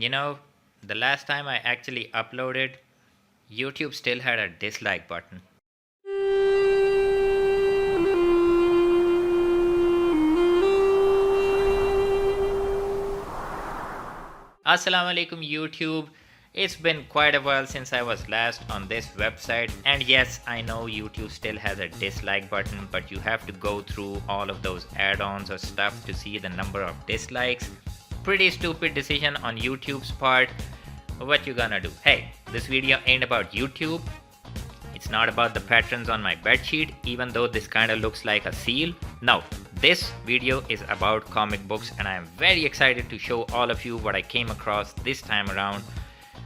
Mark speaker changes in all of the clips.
Speaker 1: You know, the last time I actually uploaded, YouTube still had a dislike button. Assalamu alaikum YouTube. It's been quite a while since I was last on this website, and yes, I know YouTube still has a dislike button, but you have to go through all of those add-ons or stuff to see the number of dislikes. Pretty stupid decision on YouTube's part. What you gonna do? Hey, this video ain't about YouTube. It's not about the patterns on my bedsheet, even though this kinda looks like a seal. No, this video is about comic books, and I am very excited to show all of you what I came across this time around,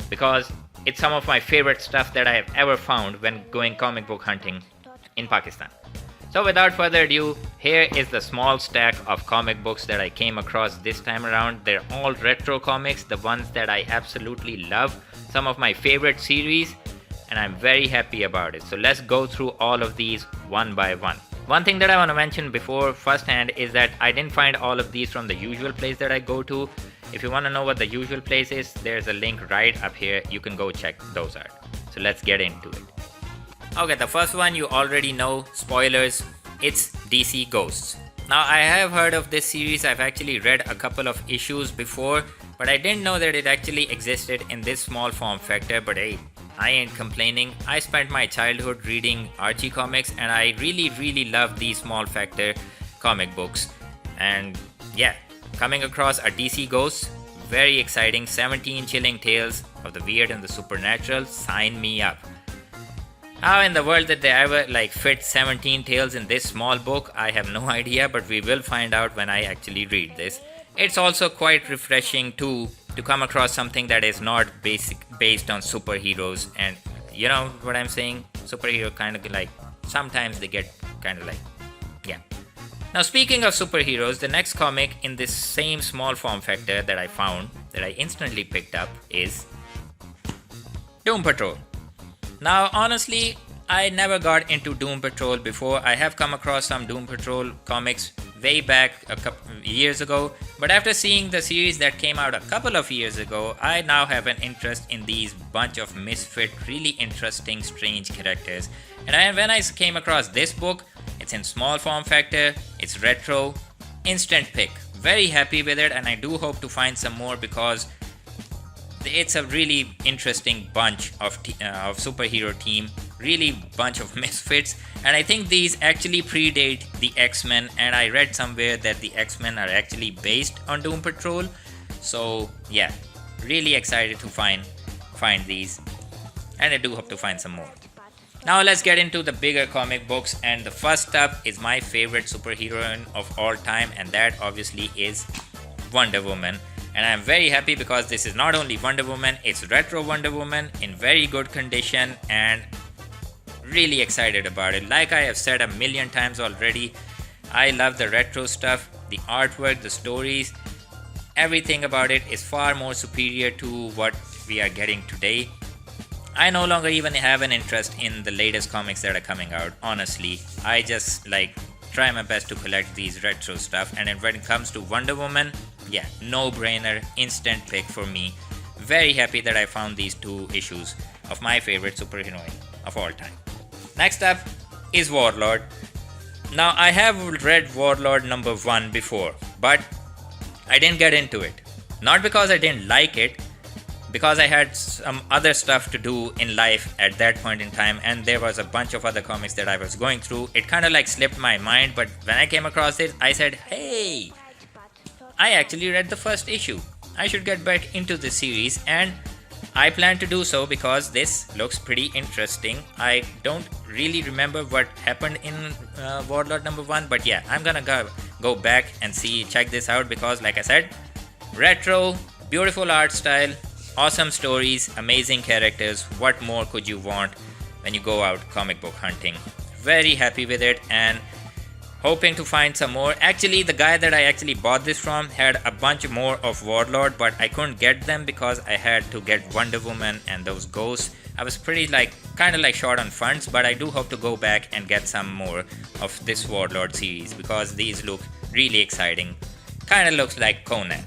Speaker 1: because it's some of my favorite stuff that I have ever found when going comic book hunting in Pakistan. So without further ado, here is the small stack of comic books that I came across this time around. They're all retro comics, the ones that I absolutely love, some of my favorite series, and I'm very happy about it. So let's go through all of these one by one. One thing that I want to mention before firsthand is that I didn't find all of these from the usual place that I go to. If you want to know what the usual place is, there's a link right up here. You can go check those out. So let's get into it. Okay, the first one you already know, spoilers, it's DC Ghosts. Now I have heard of this series, I've actually read a couple of issues before, but I didn't know that it actually existed in this small form factor. But hey, I ain't complaining. I spent my childhood reading Archie comics, and I really love these small factor comic books. And yeah, coming across a DC Ghosts, very exciting. 17 chilling tales of the weird and the supernatural. Sign me up. How in the world did they ever fit 17 tales in this small book? I have no idea, but we will find out when I actually read this. It's also quite refreshing too to come across something that is not based on superheroes, and you know what I'm saying? Superhero kind of sometimes they get kind of yeah. Now speaking of superheroes, the next comic in this same small form factor that I found, that I instantly picked up, is Doom Patrol. Now honestly, I never got into Doom Patrol before. I have come across some Doom Patrol comics way back a couple years ago, but after seeing the series that came out a couple of years ago, I now have an interest in these bunch of misfit, really interesting, strange characters. And when I came across this book, it's in small form factor, it's retro, instant pick. Very happy with it, and I do hope to find some more because it's a really interesting bunch of superhero team, really bunch of misfits, and I think these actually predate the X-Men, and I read somewhere that the X-Men are actually based on Doom Patrol. So yeah, really excited to find these, and I do hope to find some more. Now let's get into the bigger comic books, and the first up is my favorite superheroine of all time, and that obviously is Wonder Woman. And I'm very happy because this is not only Wonder Woman, it's retro Wonder Woman in very good condition, and really excited about it. Like I have said a million times already, I love the retro stuff, the artwork, the stories, everything about it is far more superior to what we are getting today. I no longer even have an interest in the latest comics that are coming out, honestly. I just try my best to collect these retro stuff, and then when it comes to Wonder Woman, yeah, no brainer, instant pick for me. Very happy that I found these two issues of my favorite superheroine of all time. Next up is Warlord. Now I have read Warlord number 1 before, but I didn't get into it. Not because I didn't like it, because I had some other stuff to do in life at that point in time, and there was a bunch of other comics that I was going through. It kind of slipped my mind, but when I came across it, I said, hey, I actually read the first issue. I should get back into this series, and I plan to do so because this looks pretty interesting. I don't really remember what happened in Warlord number 1, but yeah, I'm gonna go back and check this out because like I said, retro, beautiful art style, awesome stories, amazing characters. What more could you want when you go out comic book hunting? Very happy with it, and hoping to find some more. Actually, the guy that I actually bought this from had a bunch more of Warlord, but I couldn't get them because I had to get Wonder Woman and those ghosts. I was pretty kind of short on funds, but I do hope to go back and get some more of this Warlord series because these look really exciting. Kind of looks like Conan.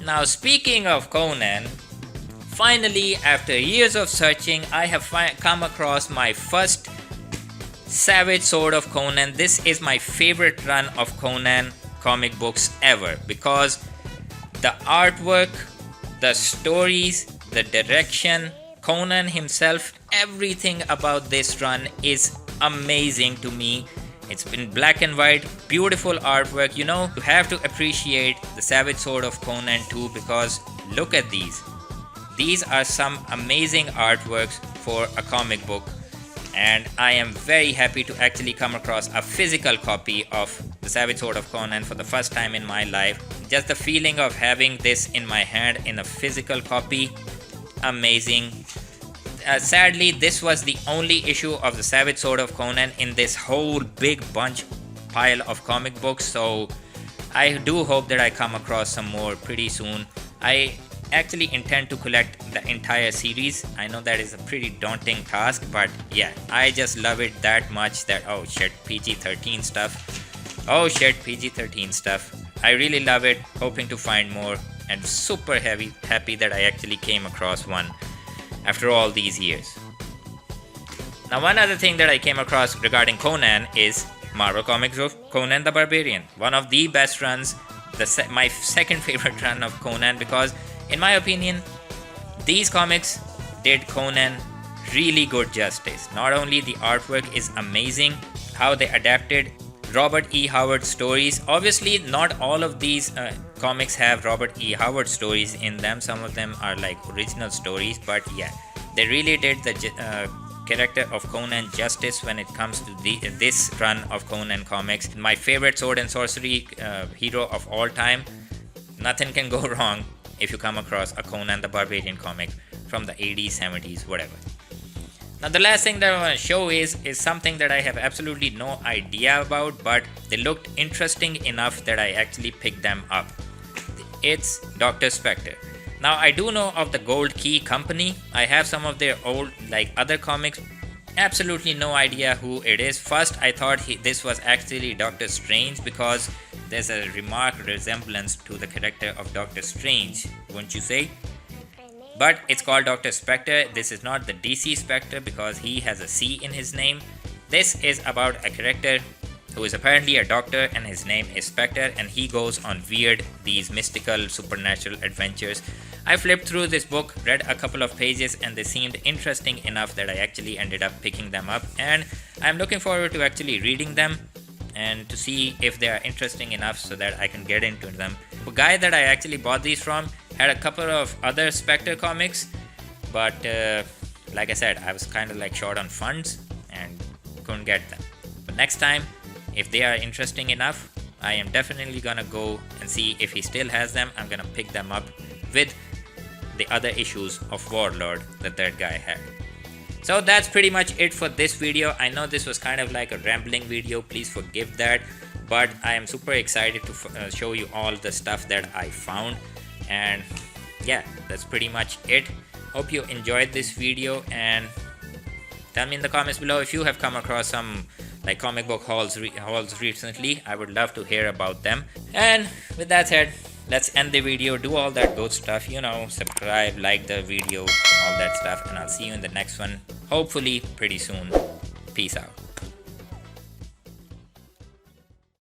Speaker 1: Now, speaking of Conan, finally, after years of searching, I have come across my first Savage Sword of Conan. This is my favorite run of Conan comic books ever because the artwork, the stories, the direction, Conan himself, everything about this run is amazing to me. It's been black and white, beautiful artwork. You know, you have to appreciate the Savage Sword of Conan too because look at these. These are some amazing artworks for a comic book, and I am very happy to actually come across a physical copy of the Savage Sword of Conan for the first time in my life. Just the feeling of having this in my hand in a physical copy, amazing. Sadly, this was the only issue of the Savage Sword of Conan in this whole big bunch pile of comic books, so I do hope that I come across some more pretty soon. I actually intend to collect the entire series. I know that is a pretty daunting task, but yeah, I just love it that much that oh shit, PG-13 stuff. Oh shit, PG-13 stuff. I really love it, hoping to find more, and super happy that I actually came across one after all these years. Now, one other thing that I came across regarding Conan is Marvel Comics of Conan the Barbarian. One of the best runs, my second favorite run of Conan, because in my opinion, these comics did Conan really good justice. Not only the artwork is amazing, how they adapted Robert E. Howard stories. Obviously, not all of these comics have Robert E. Howard stories in them. Some of them are like original stories, but yeah, they really did the character of Conan justice when it comes to this run of Conan comics. My favorite sword and sorcery hero of all time. Nothing can go wrong if you come across a Conan the Barbarian comic from the 80s, 70s, whatever. Now, the last thing that I want to show is something that I have absolutely no idea about, but they looked interesting enough that I actually picked them up. It's Dr. Specter. Now, I do know of the Gold Key Company. I have some of their old, like, other comics. Absolutely no idea who it is. First, I thought this was actually Doctor Strange because there's a remarked resemblance to the character of Doctor Strange, wouldn't you say? But it's called Dr. Specter. This is not the DC Specter because he has a C in his name. This is about a character who is apparently a doctor and his name is Specter, and he goes on weird, these mystical, supernatural adventures. I flipped through this book, read a couple of pages, and they seemed interesting enough that I actually ended up picking them up, and I'm looking forward to actually reading them and to see if they are interesting enough so that I can get into them. The guy that I actually bought these from had a couple of other Spectre comics, but like I said, I was kind of like short on funds and couldn't get them. But next time, if they are interesting enough, I am definitely gonna go and see if he still has them. I'm gonna pick them up with the other issues of Warlord that guy had. So that's pretty much it for this video. I know this was kind of like a rambling video, please forgive that, but I am super excited to show you all the stuff that I found. And yeah, that's pretty much it. Hope you enjoyed this video, and tell me in the comments below if you have come across some like comic book hauls recently. I would love to hear about them. And with that said, let's end the video. Do all that good stuff, you know, subscribe, like the video, all that stuff, and I'll see you in the next one, hopefully pretty soon. Peace out.